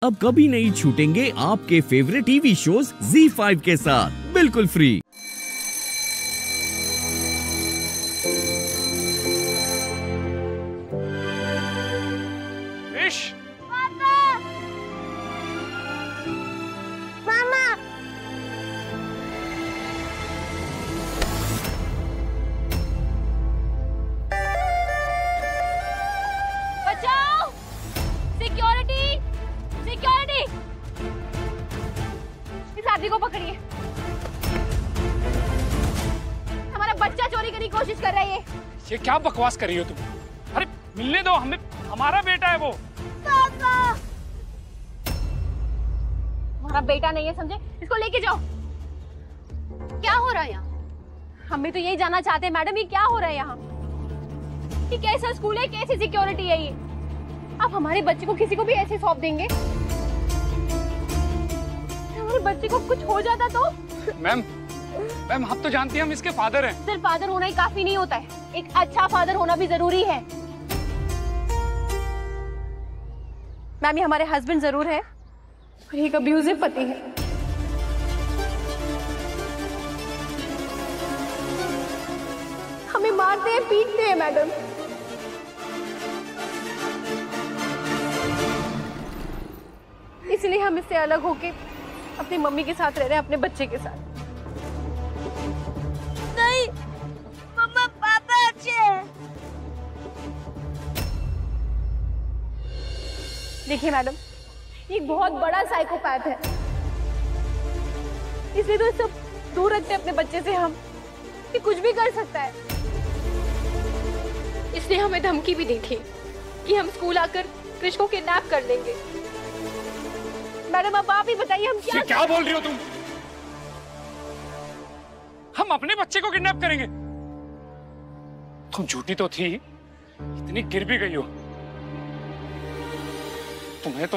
अब कभी नहीं छूटेंगे आपके फेवरेट टीवी शोज ZEE5 के साथ बिल्कुल फ्री। को पकड़िए, हमारा बच्चा चोरी करने की कोशिश कर रहा है। ये क्या बकवास कर रही हो तुम? अरे मिलने दो हमें, हमारा बेटा है वो। पापा, हमारा बेटा नहीं है समझे, इसको लेके जाओ। क्या हो रहा है यहाँ? हम भी तो यही जानना चाहते हैं मैडम, ये क्या हो रहा है यहाँ? ये कैसा स्कूल है, कैसी सिक्योरिटी है ये? आप हमारे बच्चे को किसी को भी ऐसे सौंप देंगे? हमारे बच्चे को कुछ हो जाता तो? मैम आप तो जानती हैं हम इसके फादर हैं। सिर्फ फादर होना ही काफी नहीं होता है, एक अच्छा फादर होना भी जरूरी है। मैम ये हमारे हस्बैंड जरूर है और एक अब्यूजिव पति है। हमें मारते हैं, पीटते हैं मैडम। इसलिए हम इससे अलग होके अपनी मम्मी के साथ रह रहे हैं, अपने बच्चे के साथ। नहीं, मम्मा पापा अच्छे हैं। देखिए मैडम, ये बहुत बड़ा साइकोपैथ है, इसलिए तो सब दूर रखते हैं अपने बच्चे से। हम ये कुछ भी कर सकता है। इसने हमें धमकी भी दी थी कि हम स्कूल आकर क्रिश को किडनैप कर लेंगे। मैडम अब आप ही बताइए हम क्या बोल रही हो तुम? हम अपने बच्चे को किडनैप करेंगे? तुम झूठी तो थी, इतनी गिर भी गई हो। तुम्हें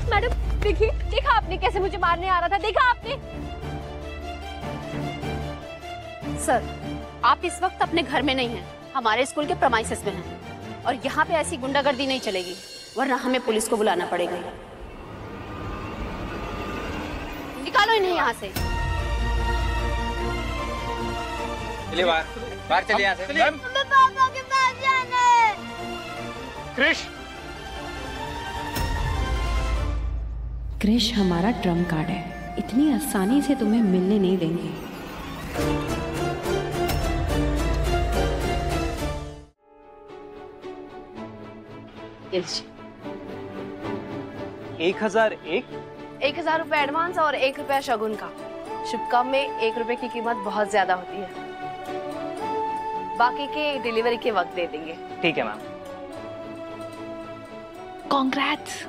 मैडम देखिए, देखा आपने कैसे मुझे मारने आ रहा था, देखा आपने? सर आप इस वक्त अपने घर में नहीं हैं, हमारे स्कूल के प्रेमाइसेस में हैं और यहाँ पे ऐसी गुंडागर्दी नहीं चलेगी, वरना हमें पुलिस को बुलाना पड़ेगा। निकालो इन्हें यहाँ से। चलिए बाहर चलिए यहाँ से। हमें पापा के पास जाना है। क्रिश हमारा ट्रम्प कार्ड है, इतनी आसानी से तुम्हें मिलने नहीं देंगे। 1000 रुपए एडवांस और 1 रुपया शगुन का। शुभ काम में 1 रुपए की कीमत बहुत ज्यादा होती है, बाकी के डिलीवरी के वक्त दे देंगे। ठीक है मैम। कॉन्ग्रेट्स।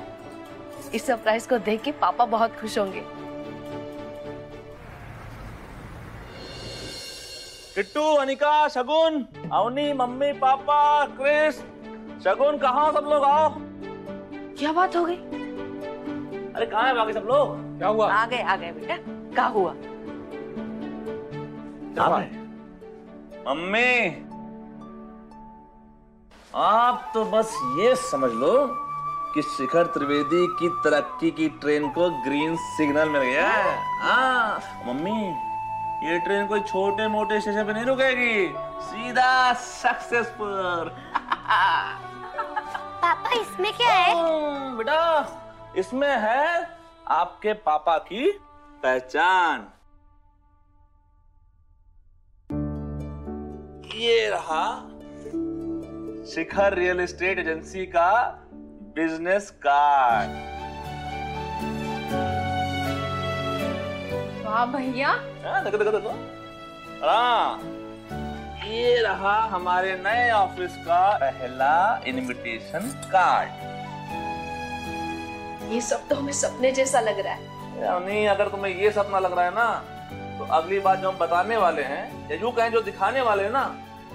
इस सरप्राइज को देख के पापा बहुत खुश होंगे। किट्टू, अनिका, शगुन, अवनी, मम्मी, पापा, क्रिस, शगुन, कहाँ सब लोग? आओ। क्या बात हो गई? अरे कहाँ है बाकी सब लोग? क्या हुआ? आ गए बेटा, क्या हुआ? मम्मी, आप तो बस ये समझ लो कि शिखर त्रिवेदी की तरक्की की ट्रेन को ग्रीन सिग्नल मिल गया है। हाँ मम्मी, ये ट्रेन कोई छोटे मोटे स्टेशन पे नहीं रुकेगी, सीधा सक्सेस पर। पापा इसमें क्या है? बेटा, इसमें है आपके पापा की पहचान। ये रहा शिखर रियल एस्टेट एजेंसी का बिजनेस कार्ड। वाह भैया। देखो। हाँ, ये रहा हमारे नए ऑफिस का पहला इनविटेशन कार्ड। ये सब तो हमें सपने जैसा लग रहा है। नहीं, अगर तुम्हें ये सपना लग रहा है ना, तो अगली बात जो हम बताने वाले हैं या यूं कहें जो दिखाने वाले हैं ना,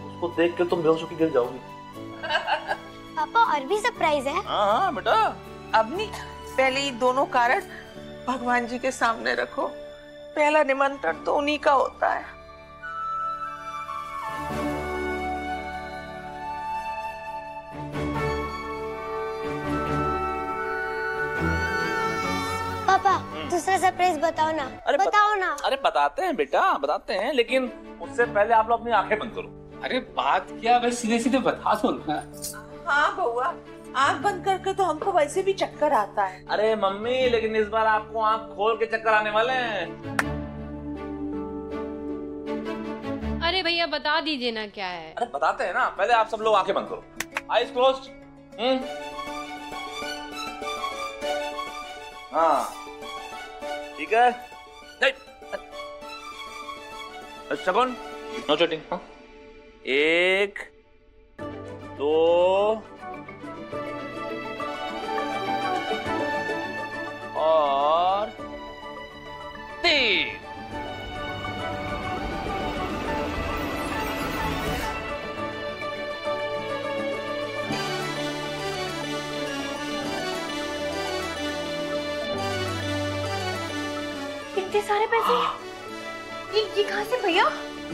उसको देख के तुम बेहोश होकर गिर जाओगी। पापा और भी सरप्राइज है? हाँ बेटा। अब नहीं, पहले ये दोनों कारण भगवान जी के सामने रखो। पहला निमंत्रण तो उन्हीं का होता है। दूसरा सरप्राइज बताओ ना। अरे बताओ ना। अरे बताते हैं बेटा, बताते हैं, लेकिन उससे पहले आप लोग अपनी आंखें बंद करो। अरे बात क्या, बस सीधे सीधे बता दो ना। हाँ बउआ, आँख बंद करके तो हमको वैसे भी चक्कर आता है। अरे मम्मी, लेकिन इस बार आपको आंख खोल के चक्कर आने वाले हैं। अरे भैया बता दीजिए ना क्या है। अरे बताते हैं ना, पहले आप सब लोग आंखें बंद करो, आईज क्लोज्ड। हाँ ठीक है। शगुन, नो चीटिंग। हाँ 1 2 और 3। इतने सारे पैसे, ये कहाँ से भैया?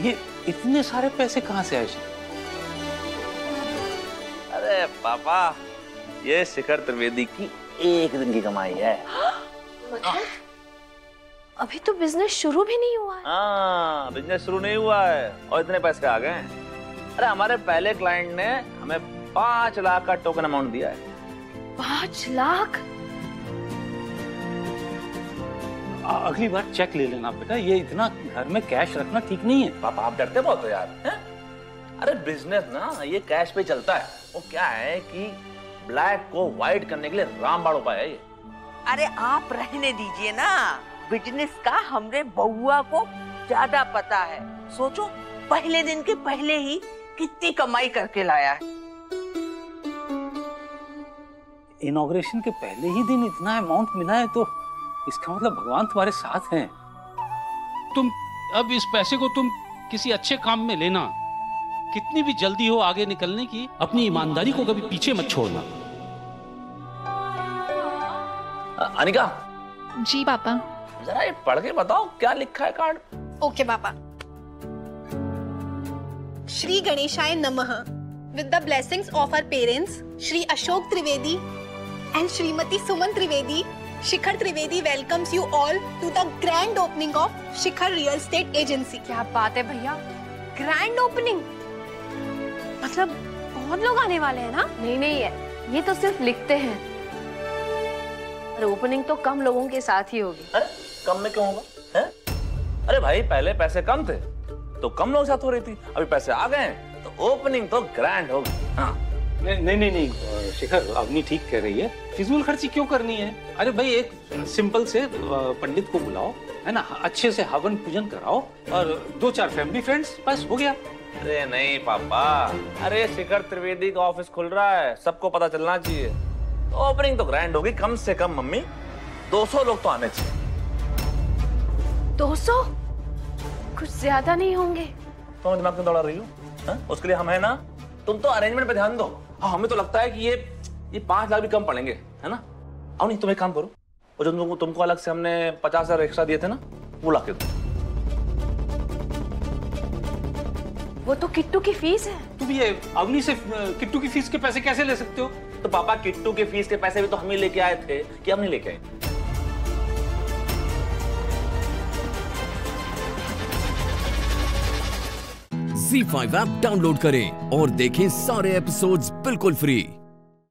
ये इतने सारे पैसे कहाँ से आए? अरे पापा, ये शिखर त्रिवेदी की एक दिन की कमाई है। मतलब अभी तो बिजनेस शुरू भी नहीं हुआ है। हाँ, बिजनेस शुरू नहीं हुआ है और इतने पैसे आ गए हैं। अरे हमारे पहले क्लाइंट ने हमें 5 लाख का टोकन अमाउंट दिया है। 5 लाख? अगली बार चेक ले लेना बेटा, ये इतना घर में कैश रखना ठीक नहीं है। पापा आप डरते बहुत हो यार, हैं? अरे बिजनेस ना ये कैश पे चलता है। वो क्या है कि ब्लैक को व्हाइट करने के लिए रामबाण उपाय है ये। अरे आप रहने दीजिए ना, बिजनेस का हमरे बउआ को ज्यादा पता है। सोचो पहले दिन के पहले ही कितनी कमाई करके लाया है। इनॉग्रेशन के पहले ही दिन इतना अमाउंट मिला है तो इसका मतलब भगवान तुम्हारे साथ हैं। तुम अब इस पैसे को तुम किसी अच्छे काम में लेना। कितनी भी जल्दी हो आगे निकलने की, अपनी ईमानदारी को कभी पीछे मत छोड़ना। अनिका। जी पापा। जरा ये पढ़ के बताओ क्या लिखा है कार्ड। ओके पापा। श्री गणेशाय नमः। With the blessings of our parents, Shri Ashok Trivedi and Shrimati Suman Trivedi, Shikhar Trivedi welcomes you all to the grand opening of Shikhar Real Estate Agency. क्या बात है भैया, ग्रैंड ओपनिंग मतलब बहुत लोग आने वाले हैं ना? नहीं है, ये तो सिर्फ लिखते हैं। और ओपनिंग तो कम लोगों के साथ ही होगी। अरे कम में क्यों होगा? हैं? अरे भाई पहले पैसे कम थे तो कम लोगों के साथ हो रही थी, अभी पैसे आ गए हैं तो ओपनिंग तो ग्रैंड होगी। हाँ। नहीं शिखर, अवनी ठीक कह रही है। फिजूल खर्ची क्यों करनी है? अरे भाई एक सिंपल से पंडित को बुलाओ, है ना, अच्छे से हवन पूजन कराओ और 2-4 फैमिली फ्रेंड्स, बस हो गया। अरे नहीं पापा, अरे शिखर त्रिवेदी का ऑफिस खुल रहा है, सबको पता चलना चाहिए। तो ओपनिंग तो ग्रैंड होगी, कम से कम मम्मी 200 लोग तो आने चाहिए। 200? कुछ ज्यादा नहीं होंगे? तुम दिमाग में दौड़ा रही हो? उसके लिए हम है ना, तुम तो अरेंजमेंट पे ध्यान दो। हाँ हमें तो लगता है कि ये 5 लाख भी कम पड़ेंगे, है ना? और नहीं तुम एक काम करो, वो जो तुमको अलग से हमने 50,000 एक्स्ट्रा दिए थे ना, वो ला के दो। वो तो किट्टू की फीस है। तुम ये अवनी से किट्टू की फीस के पैसे कैसे ले सकते हो? तो पापा किट्टू के फीस के पैसे भी तो हम ही लेके आए थे, कि हम नहीं लेके आए? ZEE5 ऐप डाउनलोड करें और देखें सारे एपिसोड्स बिल्कुल फ्री।